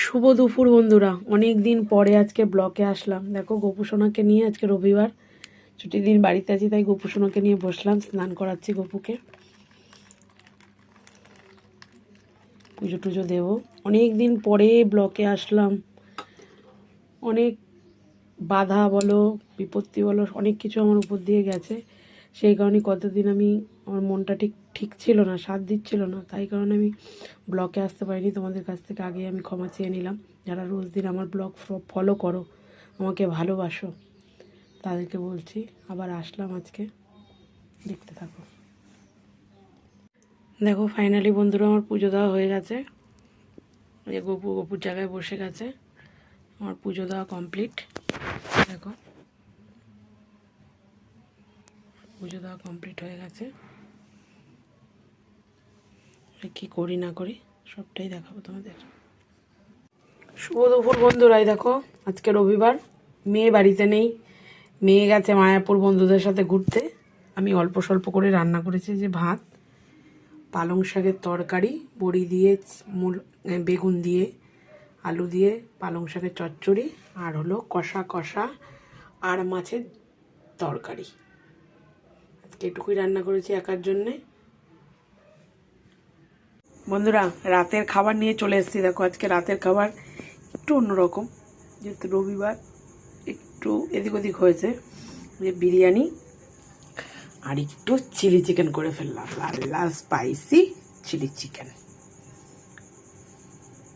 শুভ দুপুর বন্ধুরা, অনেক দিন পরে আজকে ব্লকে আসলাম। দেখো গোপুসোনাকে নিয়ে, আজকে রবিবার ছুটির দিন বাড়িতে আছি, তাই গোপুসোনাকে নিয়ে বসলাম, স্নান করাচ্ছি গোপুকে, পুজো টুজো দেবো। অনেক দিন পরে ব্লকে আসলাম, অনেক বাধা বলো বিপত্তি বলো অনেক কিছু আমার উপর দিয়ে গেছে। সেই কারণে কতদিন আমার মনটা ঠিক ছিল না, সাথ দিচ্ছিল না, তাই কারণে আমি ব্লগে আসতে পারিনি। তোমাদের কাছ থেকে আগে আমি ক্ষমা চেয়ে নিলাম। যারা রোজ দিন আমার ব্লগ ফলো করো, আমাকে ভালোবাসো, তাদেরকে বলছি আবার আসলাম আজকে, দেখতে থাকো। দেখো ফাইনালি বন্ধুরা আমার পুজো দেওয়া হয়ে গেছে। এই গপুর জায়গায় বসে গেছে, আমার পুজো দেওয়া কমপ্লিট। দেখো পুজো দেওয়া কমপ্লিট হয়ে গেছে। কি করি না করি সবটাই দেখাবো তোমাদের। শুভ দুপুর বন্ধুরাই, দেখো আজকে রবিবার, মেয়ে বাড়িতে নেই, মেয়ে গেছে মায়াপুর বন্ধুদের সাথে ঘুরতে। আমি অল্প স্বল্প করে রান্না করেছি, যে ভাত, পালং শাকের তরকারি, বড়ি দিয়ে, বেগুন দিয়ে, আলু দিয়ে পালং শাকের চচ্চড়ি, আর হলো কষা আর মাছের তরকারি। আজকে এটুকুই রান্না করেছি একার জন্যে। বন্ধুরা রাতের খাবার নিয়ে চলে এসেছি। দেখো আজকে রাতের খাবার একটু অন্যরকম, যেহেতু রবিবার একটু এদিক ওদিক হয়েছে। যে বিরিয়ানি আর একটু চিলি চিকেন করে ফেললাম, লাল লাল স্পাইসি চিলি চিকেন।